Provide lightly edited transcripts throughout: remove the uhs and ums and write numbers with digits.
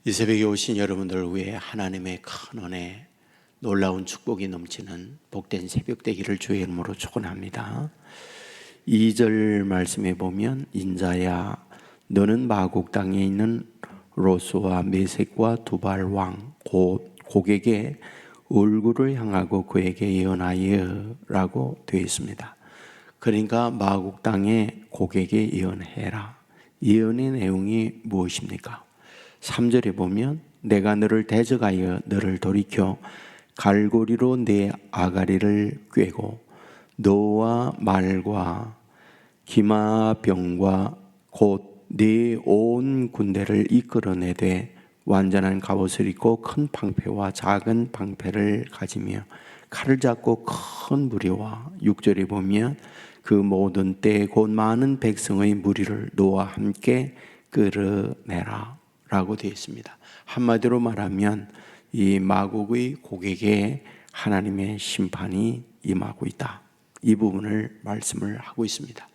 이 새벽에 오신 여러분들을 위해 하나님의 큰 은혜, 놀라운 축복이 넘치는 복된 새벽 되기를 주의 이름으로 축원합니다. 2절 말씀에 보면 인자야 너는 마곡 땅에 있는 로스와 메섹과 두발 왕 곧 곡에게 얼굴을 향하고 그에게 예언하여 라고 되어 있습니다. 그러니까 마곡 땅에 곡에게 예언해라. 예언의 내용이 무엇입니까? 3절에 보면 내가 너를 대적하여 너를 돌이켜 갈고리로 내 아가리를 꿰고 너와 말과 기마병과 곧 네 온 군대를 이끌어내되 완전한 갑옷을 입고 큰 방패와 작은 방패를 가지며 칼을 잡고 큰 무리와 6절에 보면 그 모든 때 곧 많은 백성의 무리를 너와 함께 끌어내라 라고 되어 있습니다. 한마디로 말하면 이 마곡의 곡에게 하나님의 심판이 임하고 있다. 이 부분을 말씀을 하고 있습니다.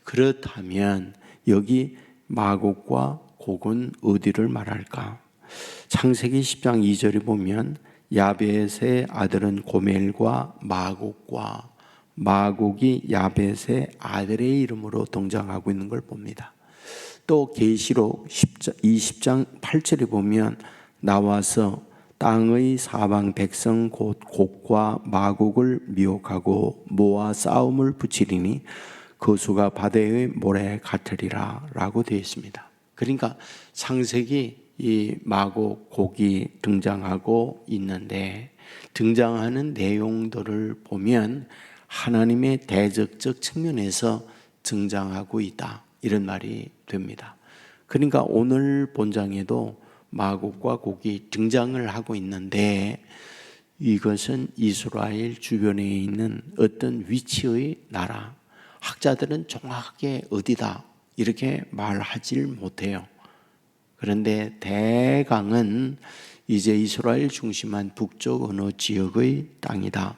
그렇다면 여기 마곡과 곡은 어디를 말할까? 창세기 10장 2절에 보면 야벳의 아들은 고멜과 마곡과 마곡이 야벳의 아들의 이름으로 등장하고 있는 걸 봅니다. 또 계시록 20장 8절에 보면 나와서 땅의 사방 백성 곧 곡과 마곡을 미혹하고 모아 싸움을 붙이리니 그 수가 바다의 모래 같으리라 라고 되어 있습니다. 그러니까 창세기 이 마곡 곡이 등장하고 있는데 등장하는 내용들을 보면 하나님의 대적적 측면에서 등장하고 있다 이런 말이 됩니다. 그러니까 오늘 본장에도 마곡과 곡이 등장을 하고 있는데 이것은 이스라엘 주변에 있는 어떤 위치의 나라, 학자들은 정확하게 어디다 이렇게 말하지 못해요. 그런데 대강은 이제 이스라엘 중심한 북쪽 어느 지역의 땅이다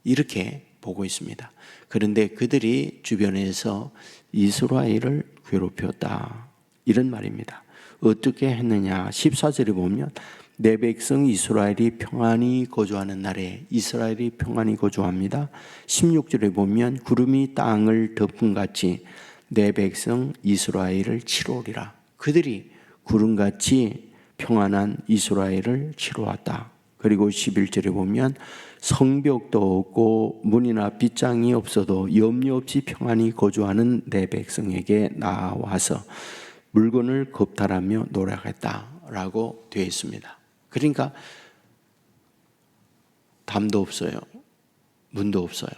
이렇게 보고 있습니다. 그런데 그들이 주변에서 이스라엘을 괴롭혔다 이런 말입니다. 어떻게 했느냐? 14절에 보면 내 백성 이스라엘이 평안히 거주하는 날에 이스라엘이 평안히 거주합니다. 16절에 보면 구름이 땅을 덮음같이 내 백성 이스라엘을 치러오리라. 그들이 구름같이 평안한 이스라엘을 치러왔다. 그리고 11절에 보면 성벽도 없고 문이나 빗장이 없어도 염려 없이 평안히 거주하는 내 백성에게 나와서 물건을 겁탈하며 노래하겠다라고 되어 있습니다. 그러니까 담도 없어요. 문도 없어요.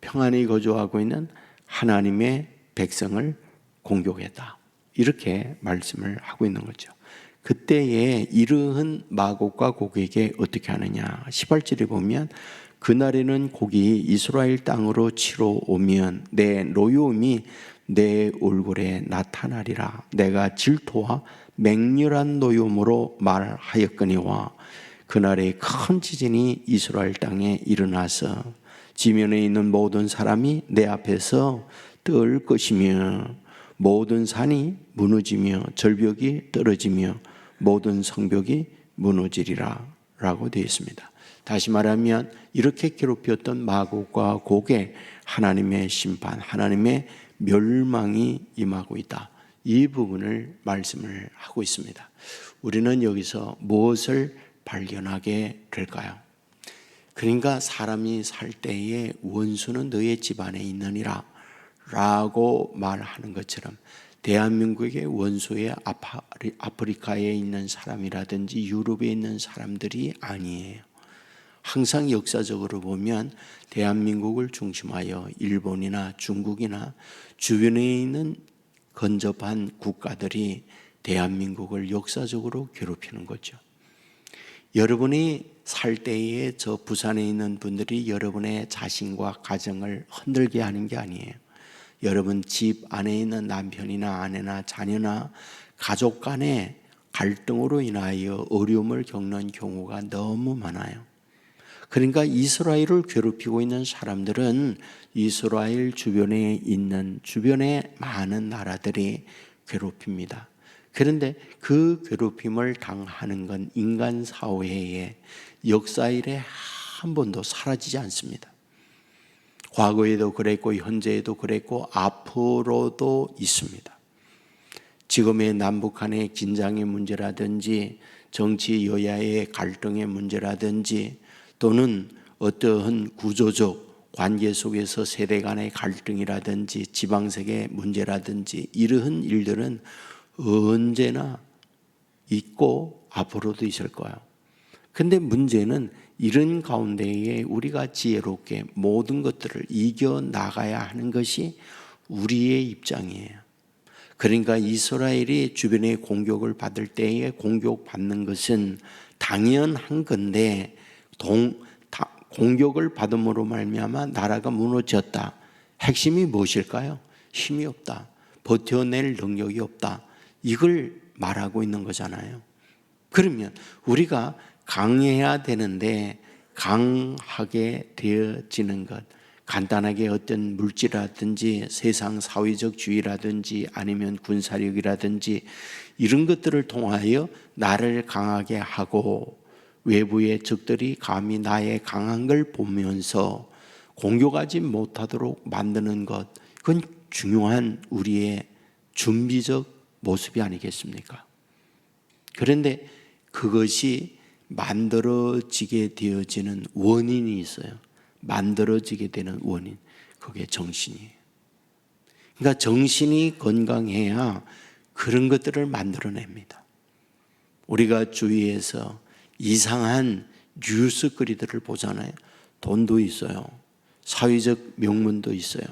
평안히 거주하고 있는 하나님의 백성을 공격했다. 이렇게 말씀을 하고 있는 거죠. 그때에 이르한 마곡과 곡에게 어떻게 하느냐? 18절에 보면 그날에는 곡이 이스라엘 땅으로 치러 오면 내 노여움이 내 얼굴에 나타나리라. 내가 질투와 맹렬한 노여움으로 말하였거니와 그날에 큰 지진이 이스라엘 땅에 일어나서 지면에 있는 모든 사람이 내 앞에서 떨 것이며 모든 산이 무너지며 절벽이 떨어지며 모든 성벽이 무너지리라 라고 되어 있습니다. 다시 말하면 이렇게 괴롭혔던 마곡과 곡에 하나님의 심판, 하나님의 멸망이 임하고 있다. 이 부분을 말씀을 하고 있습니다. 우리는 여기서 무엇을 발견하게 될까요? 그러니까 사람이 살 때에 원수는 너의 집안에 있느니라 라고 말하는 것처럼 대한민국의 원수의 아프리카에 있는 사람이라든지 유럽에 있는 사람들이 아니에요. 항상 역사적으로 보면 대한민국을 중심하여 일본이나 중국이나 주변에 있는 근접한 국가들이 대한민국을 역사적으로 괴롭히는 거죠. 여러분이 살 때에 저 부산에 있는 분들이 여러분의 자신과 가정을 흔들게 하는 게 아니에요. 여러분 집 안에 있는 남편이나 아내나 자녀나 가족 간의 갈등으로 인하여 어려움을 겪는 경우가 너무 많아요. 그러니까 이스라엘을 괴롭히고 있는 사람들은 이스라엘 주변에 있는 주변의 많은 나라들이 괴롭힙니다. 그런데 그 괴롭힘을 당하는 건 인간 사회의 역사 이래 한 번도 사라지지 않습니다. 과거에도 그랬고 현재에도 그랬고 앞으로도 있습니다. 지금의 남북 간의 긴장의 문제라든지 정치 여야의 갈등의 문제라든지 또는 어떠한 구조적 관계 속에서 세대 간의 갈등이라든지 지방색의 문제라든지 이러한 일들은 언제나 있고 앞으로도 있을 거예요. 근데 문제는 이런 가운데에 우리가 지혜롭게 모든 것들을 이겨나가야 하는 것이 우리의 입장이에요. 그러니까 이스라엘이 주변의 공격을 받을 때에 공격받는 것은 당연한 건데 공격을 받음으로 말미암아 나라가 무너졌다. 핵심이 무엇일까요? 힘이 없다. 버텨낼 능력이 없다. 이걸 말하고 있는 거잖아요. 그러면 우리가 강해야 되는데 강하게 되어지는 것, 간단하게 어떤 물질이라든지 세상 사회적주의라든지 아니면 군사력이라든지 이런 것들을 통하여 나를 강하게 하고 외부의 적들이 감히 나의 강한 걸 보면서 공격하지 못하도록 만드는 것, 그건 중요한 우리의 준비적 모습이 아니겠습니까? 그런데 그것이 만들어지게 되어지는 원인이 있어요. 만들어지게 되는 원인, 그게 정신이에요. 그러니까 정신이 건강해야 그런 것들을 만들어냅니다. 우리가 주위에서 이상한 뉴스거리들을 보잖아요. 돈도 있어요. 사회적 명문도 있어요.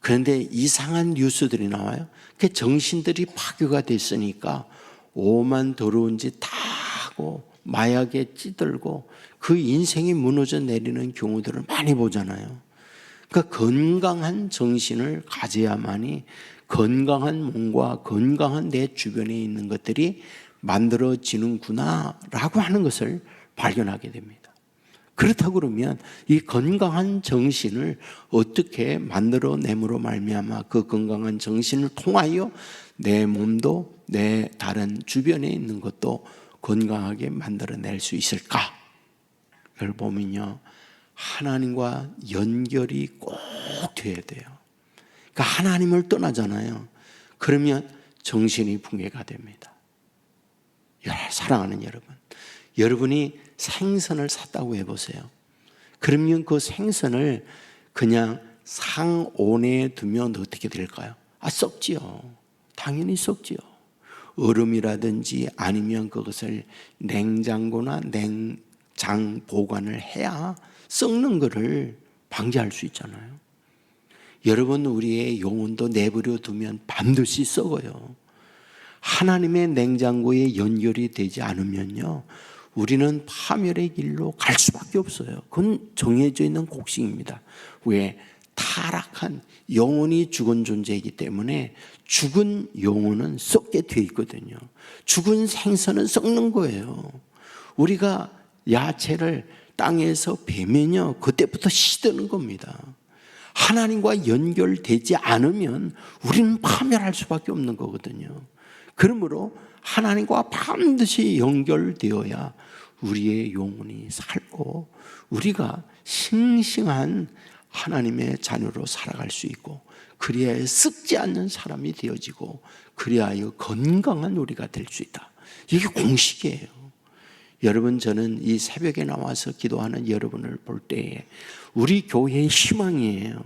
그런데 이상한 뉴스들이 나와요. 그 정신들이 파괴가 됐으니까 오만 더러운 짓 다 하고 마약에 찌들고 그 인생이 무너져 내리는 경우들을 많이 보잖아요. 그러니까 건강한 정신을 가져야만이 건강한 몸과 건강한 내 주변에 있는 것들이 만들어지는구나 라고 하는 것을 발견하게 됩니다. 그렇다고 그러면 이 건강한 정신을 어떻게 만들어내므로 말미암아 그 건강한 정신을 통하여 내 몸도 내 다른 주변에 있는 것도 건강하게 만들어낼 수 있을까? 그걸 보면요, 하나님과 연결이 꼭 돼야 돼요. 그러니까 하나님을 떠나잖아요. 그러면 정신이 붕괴가 됩니다. 사랑하는 여러분, 여러분이 생선을 샀다고 해보세요. 그러면 그 생선을 그냥 상온에 두면 어떻게 될까요? 썩지요. 당연히 썩지요. 얼음이라든지 아니면 그것을 냉장고나 냉장 보관을 해야 썩는 것을 방지할 수 있잖아요. 여러분, 우리의 영혼도 내버려 두면 반드시 썩어요. 하나님의 냉장고에 연결이 되지 않으면요, 우리는 파멸의 길로 갈 수밖에 없어요. 그건 정해져 있는 곡식입니다. 왜? 타락한 영혼이 죽은 존재이기 때문에 죽은 영혼은 썩게 돼 있거든요. 죽은 생선은 썩는 거예요. 우리가 야채를 땅에서 베면요, 그때부터 시드는 겁니다. 하나님과 연결되지 않으면 우리는 파멸할 수밖에 없는 거거든요. 그러므로 하나님과 반드시 연결되어야 우리의 영혼이 살고 우리가 싱싱한 하나님의 자녀로 살아갈 수 있고, 그리하여 썩지 않는 사람이 되어지고, 그리하여 건강한 우리가 될 수 있다. 이게 공식이에요. 여러분, 저는 이 새벽에 나와서 기도하는 여러분을 볼 때에 우리 교회의 희망이에요.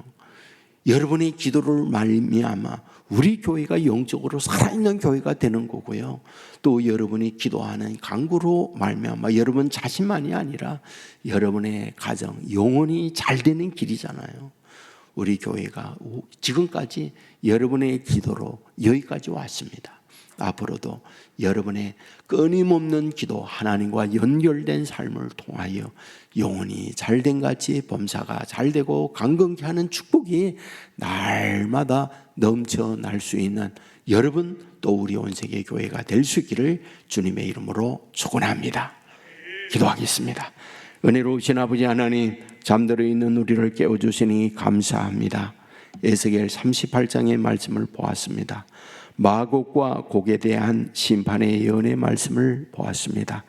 여러분의 기도를 말미암아 우리 교회가 영적으로 살아있는 교회가 되는 거고요. 또 여러분이 기도하는 간구로 말미암아 여러분 자신만이 아니라 여러분의 가정, 영혼이 잘 되는 길이잖아요. 우리 교회가 지금까지 여러분의 기도로 여기까지 왔습니다. 앞으로도 여러분의 끊임없는 기도, 하나님과 연결된 삶을 통하여 영혼이 잘된 같이 범사가 잘되고 강건케 하는 축복이 날마다 넘쳐날 수 있는 여러분, 또 우리 온세계 교회가 될 수 있기를 주님의 이름으로 축원합니다. 기도하겠습니다. 은혜로우신 아버지 하나님, 잠들어 있는 우리를 깨워주시니 감사합니다. 에스겔 38장의 말씀을 보았습니다. 마곡과 곡에 대한 심판의 예언의 말씀을 보았습니다.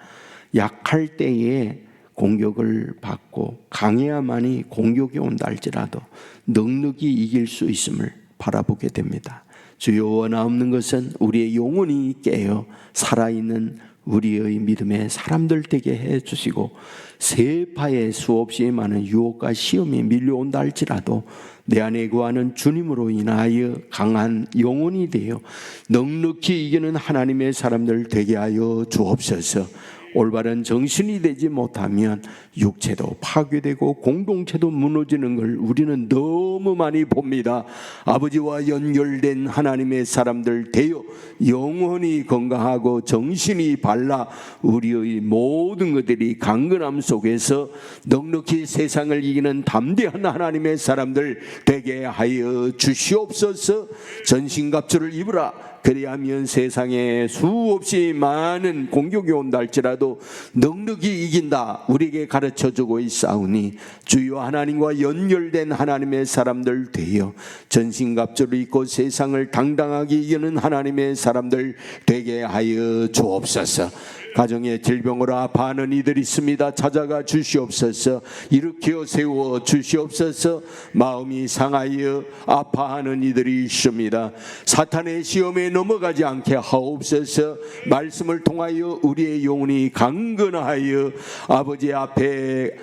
약할 때에 공격을 받고 강해야만이 공격이 온다 할지라도 넉넉히 이길 수 있음을 바라보게 됩니다. 주여, 원하옵는 것은 우리의 영혼이 깨어 살아있는 우리의 믿음의 사람들 되게 해주시고, 세파의 수없이 많은 유혹과 시험이 밀려온다 할지라도 내 안에 거하는 주님으로 인하여 강한 영혼이 되어 넉넉히 이기는 하나님의 사람들 되게 하여 주옵소서. 올바른 정신이 되지 못하면 육체도 파괴되고 공동체도 무너지는 걸 우리는 너무 많이 봅니다. 아버지와 연결된 하나님의 사람들 되어 영혼이 건강하고 정신이 발라 우리의 모든 것들이 강건함 속에서 넉넉히 세상을 이기는 담대한 하나님의 사람들 되게 하여 주시옵소서. 전신갑주를 입으라. 그리하면 세상에 수없이 많은 공격이 온다 할지라도 넉넉히 이긴다 우리에게 가르쳐주고 있사오니, 주여 하나님과 연결된 하나님의 사람들 되어 전신갑주를 입고 세상을 당당하게 이기는 하나님의 사람들 되게 하여 주옵소서. 가정의 질병으로 아파하는 이들이 있습니다. 찾아가 주시옵소서. 일으켜 세워 주시옵소서. 마음이 상하여 아파하는 이들이 있습니다. 사탄의 시험에 넘어가지 않게 하옵소서. 말씀을 통하여 우리의 영혼이 강건하여 아버지 앞에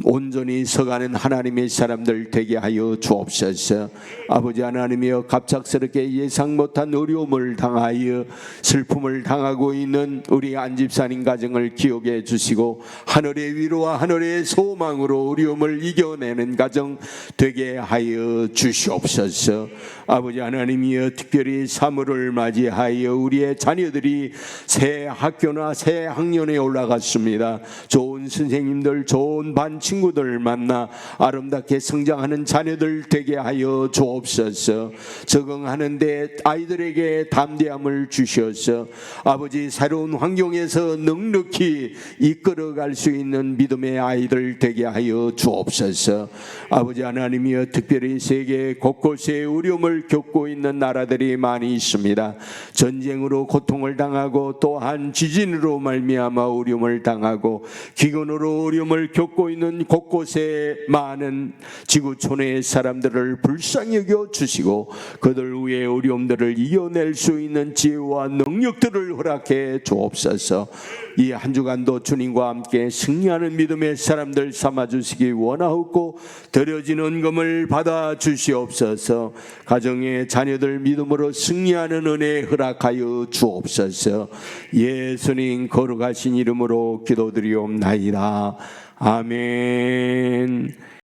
온전히 서가는 하나님의 사람들 되게 하여 주옵소서. 아버지 하나님이여, 갑작스럽게 예상 못한 어려움을 당하여 슬픔을 당하고 있는 우리 안집사님 가정을 기억해 주시고, 하늘의 위로와 하늘의 소망으로 어려움을 이겨내는 가정 되게 하여 주시옵소서. 아버지 하나님이여, 특별히 3월을 맞이하여 우리의 자녀들이 새 학교나 새 학년에 올라갔습니다. 좋은 선생님들, 좋은 반 친구들 만나 아름답게 성장하는 자녀들 되게 하여 주옵소서. 적응하는데 아이들에게 담대함을 주셔서 아버지 새로운 환경에서 넉넉히 이끌어갈 수 있는 믿음의 아이들 되게 하여 주옵소서. 아버지 하나님이여, 특별히 세계 곳곳에 어려움을 겪고 있는 나라들이 많이 있습니다. 전쟁으로 고통을 당하고 또한 지진으로 말미암아 어려움을 당하고 기근으로 어려움을 겪고 있는 곳곳에 많은 지구촌의 사람들을 불쌍히 여겨 주시고 그들 위의 어려움들을 이겨낼 수 있는 지혜와 능력들을 허락해 주옵소서. 이 한 주간도 주님과 함께 승리하는 믿음의 사람들 삼아주시기 원하옵고, 드려진 은금을 받아 주시옵소서. 가정의 자녀들 믿음으로 승리하는 은혜 허락하여 주옵소서. 예수님 거룩하신 이름으로 기도드리옵나이다. 아멘.